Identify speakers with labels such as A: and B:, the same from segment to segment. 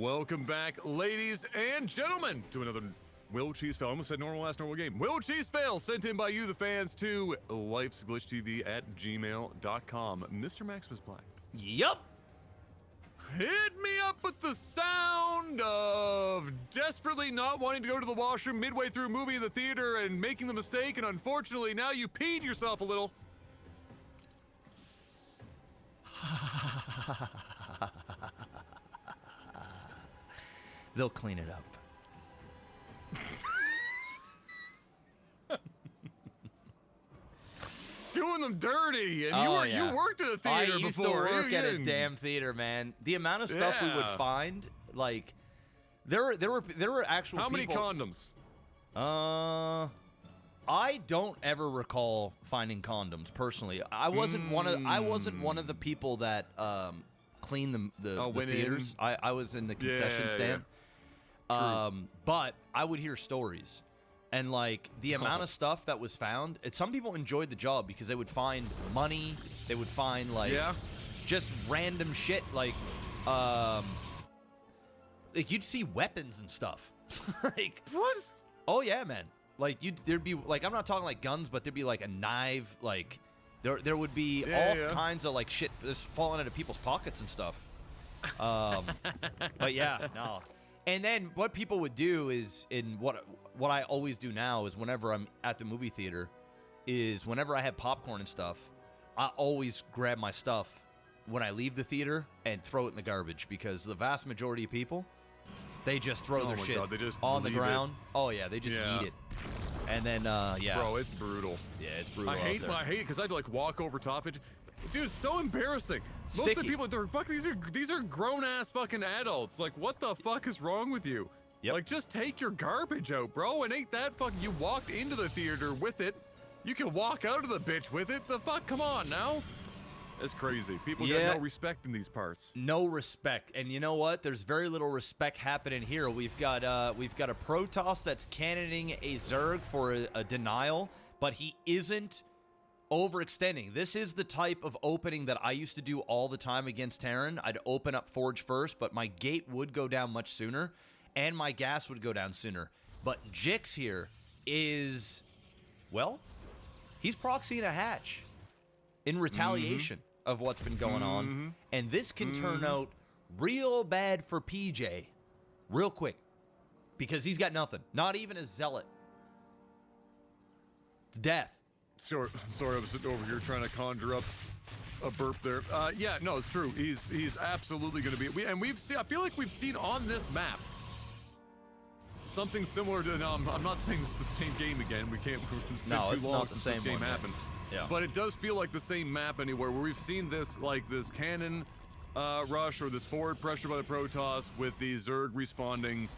A: Welcome back, ladies and gentlemen, to another Will Cheese Fail. I almost said normal game. Will Cheese Fail, sent in by you, the fans, to lifesaglitchtv@gmail.com. Mr. Maximus Black.
B: Yup.
A: Hit me up with the sound of desperately not wanting to go to the washroom midway through a movie in the theater and making the mistake, and unfortunately now you peed yourself a little.
B: They'll clean it up.
A: Doing them dirty, and you worked at a theater before.
B: I used to work at a damn theater, man. The amount of stuff we would find, like, there were actual.
A: How many
B: people,
A: condoms?
B: I don't ever recall finding condoms personally. I wasn't one of the people that cleaned the theaters. I was in the concession stand. But I would hear stories. And, like, the amount of stuff that was found, some people enjoyed the job because they would find money, they would find, like, just random shit, like, you'd see weapons and stuff. Like,
A: what?
B: Oh, yeah, man. Like, there'd be, like, I'm not talking, like, guns, but there'd be, like, a knife, like, there would be all kinds of, like, shit just falling out of people's pockets and stuff. But, yeah, no. And then what people would do is, what I always do now is whenever I'm at the movie theater, is whenever I have popcorn and stuff, I always grab my stuff when I leave the theater and throw it in the garbage, because the vast majority of people, they just throw their shit on the ground. Oh yeah, they just eat it. And then
A: bro, it's brutal.
B: Yeah, it's brutal.
A: I hate it because I had to, like, walk over top of it. Dude, it's so embarrassing.
B: Sticky.
A: Most of the people, these are grown ass fucking adults. Like, what the fuck is wrong with you?
B: Yep.
A: Like, just take your garbage out, bro. And ain't that fucking, you walked into the theater with it. You can walk out of the bitch with it. The fuck, come on now. It's crazy. People got no respect in these parts.
B: No respect. And you know what? There's very little respect happening here. We've got a Protos that's cannoning a Zerg for a denial, but he isn't overextending. This is the type of opening that I used to do all the time against Terran. I'd open up Forge first, but my gate would go down much sooner, and my gas would go down sooner. But Jix here is, well, he's proxying a hatch in retaliation of what's been going on. And this can turn out real bad for PJ real quick, because he's got nothing. Not even a zealot. It's death.
A: Sorry, I was sitting over here trying to conjure up a burp there. Yeah, no, it's true. He's absolutely going to be. I feel like we've seen on this map something similar to. No, I'm not saying it's the same game again. We can't. It's been too long since this game happened.
B: Yeah.
A: But it does feel like the same map anywhere where we've seen this, like this cannon rush or this forward pressure by the Protoss with the Zerg responding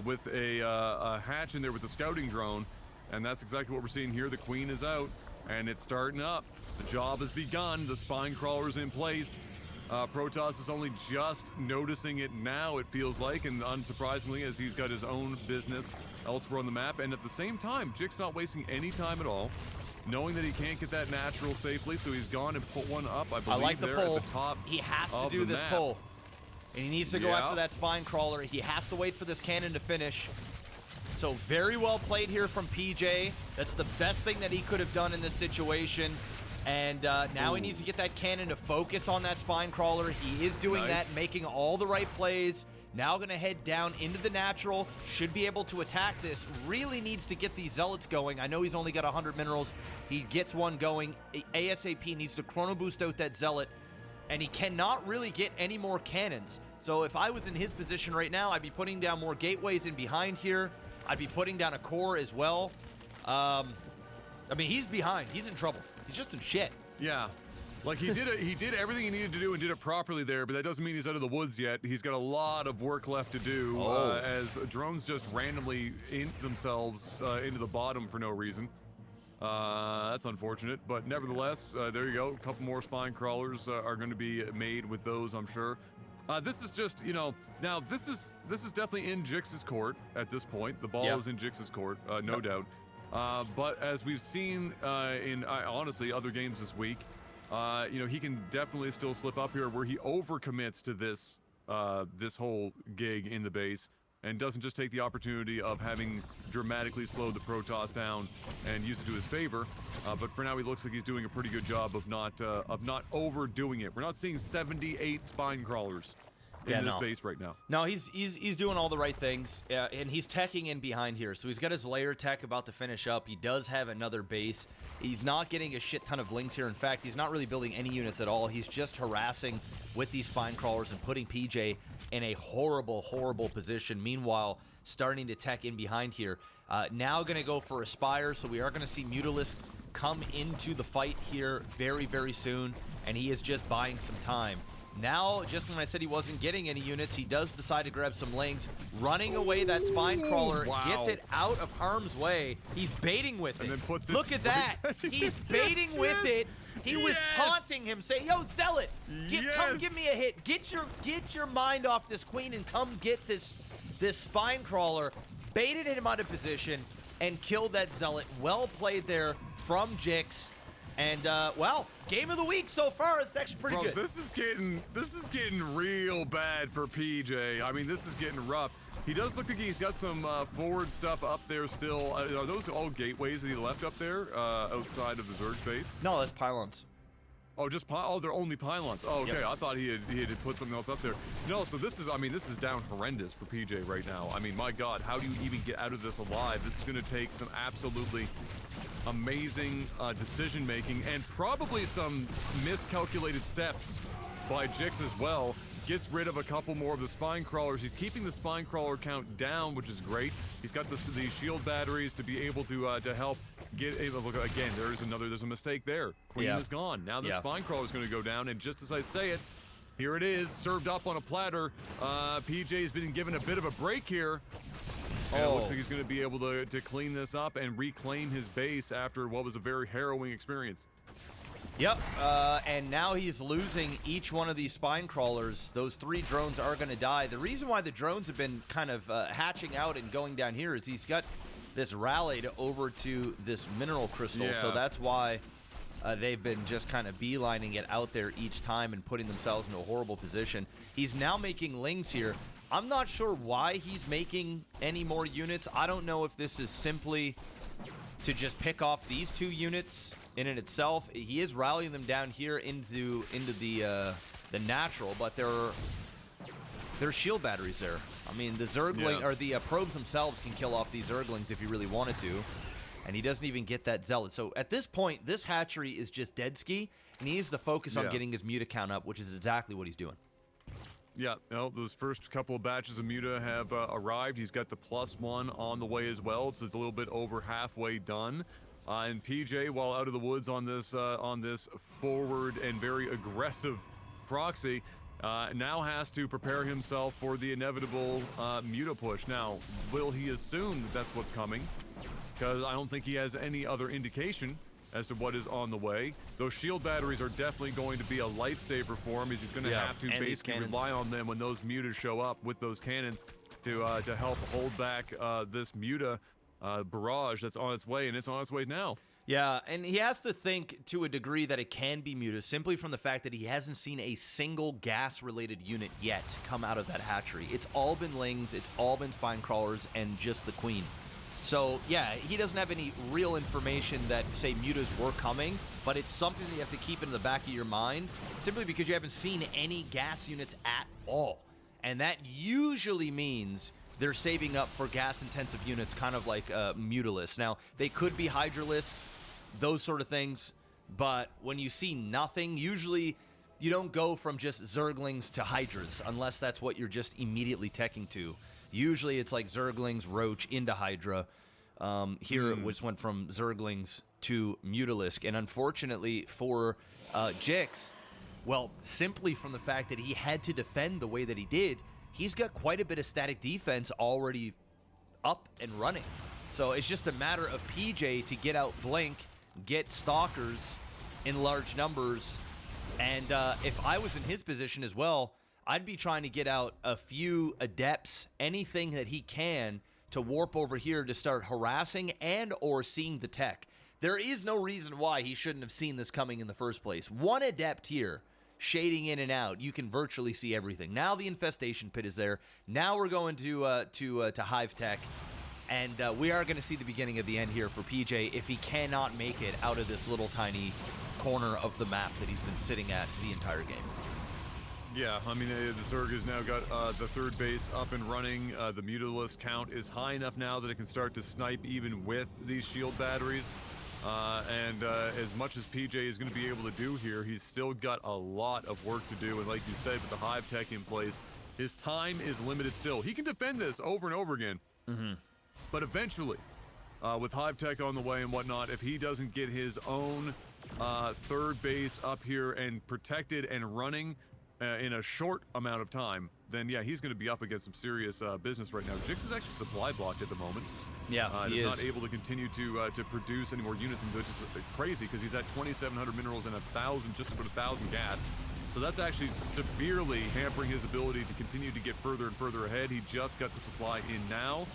A: with a hatch in there with the scouting drone. And that's exactly what we're seeing here. The Queen is out, and it's starting up. The job has begun. The spine crawler's in place. Protoss is only just noticing it now, it feels like, and unsurprisingly, as he's got his own business elsewhere on the map. And at the same time, Jix not wasting any time at all, knowing that he can't get that natural safely, so he's gone and put one up, I believe,
B: like the pull.
A: at the top.
B: He has to do this pull. And he needs to go after that spine crawler. He has to wait for this cannon to finish. So very well played here from PJ. That's the best thing that he could have done in this situation. And now he needs to get that cannon to focus on that spine crawler. He is doing that, making all the right plays. Now going to head down into the natural. Should be able to attack this. Really needs to get these zealots going. I know he's only got 100 minerals. He gets one going. ASAP needs to chrono boost out that zealot. And he cannot really get any more cannons. So if I was in his position right now, I'd be putting down more gateways in behind here. I'd be putting down a core as well. I mean, he's behind. He's in trouble. He's just in shit.
A: Yeah. Like, he did everything he needed to do and did it properly there, but that doesn't mean he's out of the woods yet. He's got a lot of work left to do as drones just randomly int themselves into the bottom for no reason. That's unfortunate, but nevertheless, there you go. A couple more spine crawlers are going to be made with those, I'm sure. This is just, you know, now this is definitely in Jix's court at this point. The ball is in Jix's court, no doubt. But as we've seen in honestly other games this week, you know, he can definitely still slip up here where he overcommits to this this whole gig in the base, and doesn't just take the opportunity of having dramatically slowed the Protoss down and use it to his favor. But for now, he looks like he's doing a pretty good job of not overdoing it. We're not seeing 78 spine crawlers in this base right now.
B: No, he's doing all the right things, and he's teching in behind here. So he's got his layer tech about to finish up. He does have another base. He's not getting a shit ton of links here. In fact, he's not really building any units at all. He's just harassing with these spine crawlers and putting PJ in a horrible, horrible position. Meanwhile, starting to tech in behind here. Now going to go for a Spire, so we are going to see Mutalisk come into the fight here very, very soon, and he is just buying some time. Now, just when I said he wasn't getting any units, he does decide to grab some lings. Running away, that spine crawler gets it out of harm's way. He's baiting with it.
A: And then puts
B: Look at that. He's baiting with it. He was taunting him, saying, "Yo, Zealot, come give me a hit. Get your mind off this queen and come get this spine crawler." Baited him out of position and killed that Zealot. Well played there from Jix. And well, game of the week so far. It's actually pretty good.
A: This is getting real bad for PJ. I mean, this is getting rough. He does look like he's got some forward stuff up there still. Are those all gateways that he left up there outside of the Zerg base?
B: No, that's pylons.
A: Oh, just they're only pylons. Oh, okay. Yep. I thought he had put something else up there. No, so this is down horrendous for PJ right now. I mean, my God, how do you even get out of this alive? This is going to take some absolutely amazing decision making and probably some miscalculated steps by Jix as well. Gets rid of a couple more of the spine crawlers. He's keeping the spine crawler count down, which is great. He's got the shield batteries to be able to help get a look. Again, there's a mistake there. Queen is gone. Now the spine crawler is going to go down, and just as I say it, here it is, served up on a platter. PJ's been given a bit of a break here. And it looks like he's going to be able to clean this up and reclaim his base after what was a very harrowing experience.
B: Yep, and now he's losing each one of these spine crawlers. Those 3 drones are going to die. The reason why the drones have been kind of hatching out and going down here is he's got this rallied over to this mineral crystal, so that's why they've been just kind of beelining it out there each time and putting themselves in a horrible position. He's now making lings here. I'm not sure why he's making any more units. I don't know if this is simply to just pick off these 2 units in and itself. He is rallying them down here into the natural, but there are shield batteries there. I mean, the Zergling or the probes themselves can kill off these Zerglings if he really wanted to, and he doesn't even get that Zealot. So at this point, this hatchery is just dead ski, and he needs to focus on getting his Muta count up, which is exactly what he's doing.
A: Yeah, those first couple of batches of Muta have arrived. He's got the +1 on the way as well. It's a little bit over halfway done. And PJ, while out of the woods on this forward and very aggressive proxy, now has to prepare himself for the inevitable Muta push. Now, will he assume that that's what's coming? Because I don't think he has any other indication as to what is on the way. Those shield batteries are definitely going to be a lifesaver for him, as he's going to have to basically rely on them when those Mutas show up with those cannons to help hold back this Muta barrage that's on its way, and it's on its way now.
B: Yeah, and he has to think to a degree that it can be Muta simply from the fact that he hasn't seen a single gas-related unit yet come out of that hatchery. It's all been Lings, it's all been Spine Crawlers, and just the Queen. So, yeah, he doesn't have any real information that, say, Mutas were coming, but it's something that you have to keep in the back of your mind, simply because you haven't seen any gas units at all. And that usually means they're saving up for gas-intensive units, kind of like Mutalisks. Now, they could be Hydralisks, those sort of things, but when you see nothing, usually you don't go from just Zerglings to Hydras, unless that's what you're just immediately teching to. Usually it's like Zerglings, Roach, into Hydra. Here it just went from Zerglings to Mutalisk. And unfortunately for Jix, well, simply from the fact that he had to defend the way that he did, he's got quite a bit of static defense already up and running. So it's just a matter of PJ to get out Blink, get Stalkers in large numbers. And if I was in his position as well, I'd be trying to get out a few Adepts, anything that he can, to warp over here to start harassing and or seeing the tech. There is no reason why he shouldn't have seen this coming in the first place. One Adept here shading in and out, you can virtually see everything. Now the infestation pit is there. Now we're going to Hive Tech, and we are going to see the beginning of the end here for PJ if he cannot make it out of this little tiny corner of the map that he's been sitting at the entire game.
A: Yeah, I mean, the Zerg has now got the third base up and running. The Mutalisk count is high enough now that it can start to snipe even with these shield batteries. As much as PJ is going to be able to do here, he's still got a lot of work to do. And like you said, with the Hive Tech in place, his time is limited still. He can defend this over and over again. But eventually, with Hive Tech on the way and whatnot, if he doesn't get his own third base up here and protected and running in a short amount of time, then yeah, he's going to be up against some serious business right now. Jix is actually supply blocked at the moment.
B: Yeah, he
A: is
B: is
A: not able to continue to produce any more units, which is crazy because he's at 2,700 minerals and 1,000, just about 1,000 gas. So that's actually severely hampering his ability to continue to get further and further ahead. He just got the supply in now,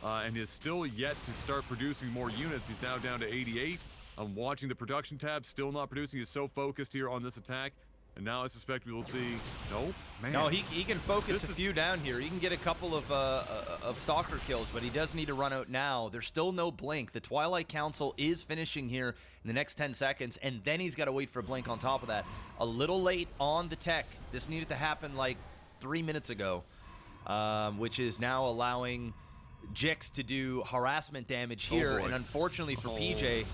A: and is still yet to start producing more units. He's now down to 88. I'm watching the production tab, still not producing. He's so focused here on this attack. And now I suspect we will see. No, man.
B: No, he can focus a few down here. He can get a couple of stalker kills, but he does need to run out now. There's still no blink. The Twilight Council is finishing here in the next 10 seconds, and then he's got to wait for a blink on top of that. A little late on the tech. This needed to happen like 3 minutes ago, which is now allowing Jix to do harassment damage here. And unfortunately for PJ,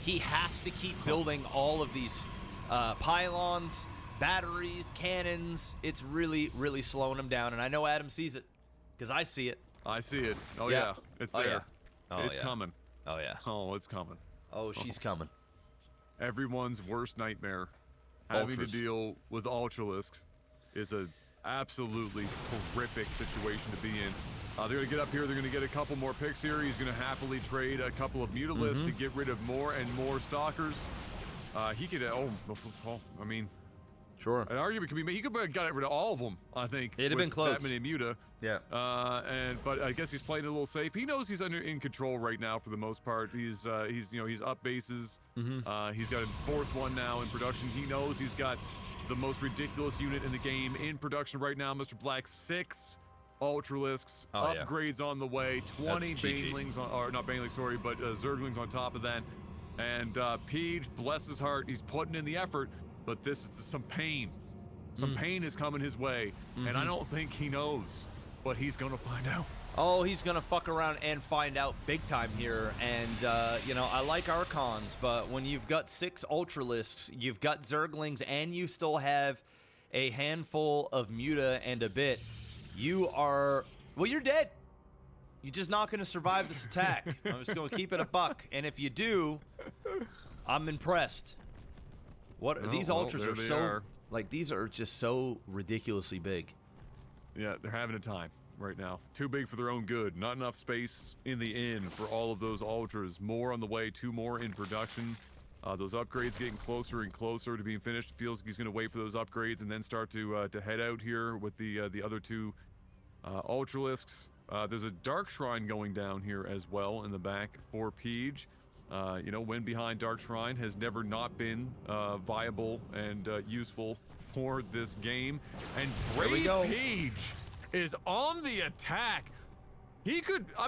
B: he has to keep building all of these pylons, batteries, cannons. It's really, really slowing him down, and I know Adam sees it, because I see it.
A: I see it. Oh yeah, it's there.
B: Yeah. Oh,
A: it's coming.
B: Oh yeah.
A: Oh, it's coming.
B: Oh, she's coming.
A: Everyone's worst nightmare, having to deal with Ultralisks, is a absolutely horrific situation to be in. They're going to get up here. They're going to get a couple more picks here. He's going to happily trade a couple of Mutalisks to get rid of more and more Stalkers. He could, I mean,
B: sure.
A: An argument could be made. He could have got rid of all of them, I think.
B: It'd have been close.
A: That many Muta.
B: Yeah.
A: But I guess he's playing it a little safe. He knows he's in control right now for the most part. He's up bases. He's got a fourth one now in production. He knows he's got the most ridiculous unit in the game in production right now, Mr. Black. 6 Ultralisks, upgrades on the way, 20 Banelings, or not Banelings, sorry, but Zerglings on top of that. And Peach, bless his heart, he's putting in the effort, but this is some pain. Some pain is coming his way, and I don't think he knows, but he's gonna find out.
B: Oh, he's gonna fuck around and find out big time here. And I like Archons, but when you've got 6 Ultralisks, you've got Zerglings, and you still have a handful of Muta and a bit, you are, well, you're dead. You're just not going to survive this attack. I'm just going to keep it a buck. And if you do, I'm impressed. These ultras are so, like, these are just so ridiculously big.
A: Yeah, they're having a time right now. Too big for their own good. Not enough space in the inn for all of those ultras. More on the way, 2 more in production. Those upgrades getting closer and closer to being finished. Feels like he's going to wait for those upgrades and then start to head out here with the other 2 Ultralisks. There's a Dark Shrine going down here as well in the back for Peach. Win behind Dark Shrine has never not been viable and useful for this game. And Brave Peach is on the attack. He could,
B: I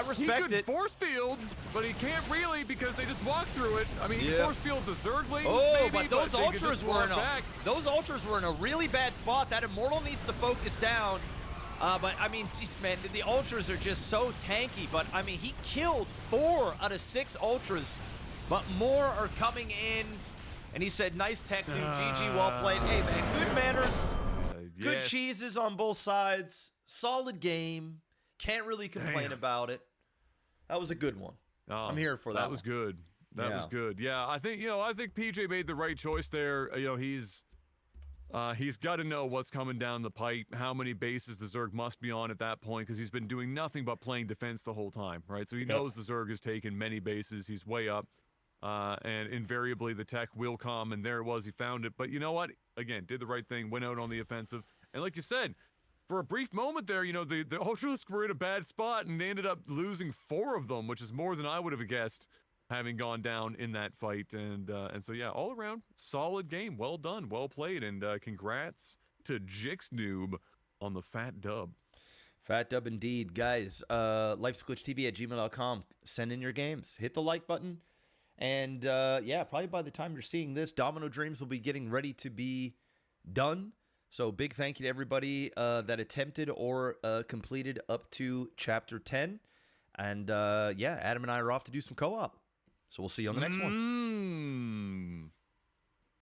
B: respect
A: he could force field, but he can't really because they just walk through it. I mean, he force field the Zerglings, maybe,
B: but those ultras were in a really bad spot. That Immortal needs to focus down. But I mean, geez, man, the ultras are just so tanky. But I mean, he killed 4 out of 6 ultras, but more are coming in. And he said, "Nice tech, dude. GG, well played. Hey, man, good manners, good cheeses on both sides. Solid game. Can't really complain about it. That was a good one. I'm here for that.
A: That was good. That was good. Yeah, I think PJ made the right choice there. He's got to know what's coming down the pipe, how many bases the Zerg must be on at that point, because he's been doing nothing but playing defense the whole time, right? So he knows the Zerg has taken many bases. He's way up, and invariably the tech will come, and there it was. He found it. But you know what? Again, did the right thing, went out on the offensive. And like you said, for a brief moment there, the Ultralisks were in a bad spot, and they ended up losing 4 of them, which is more than I would have guessed having gone down in that fight. And so yeah, all around solid game. Well done, well played, and congrats to Jix Noob on the fat dub.
B: Fat dub indeed. Guys, lifesaglitchtv@gmail.com. Send in your games. Hit the like button. And yeah, probably by the time you're seeing this, Domino Dreams will be getting ready to be done. So big thank you to everybody that attempted or completed up to Chapter 10. And yeah, Adam and I are off to do some co-op. So we'll see you on the next one.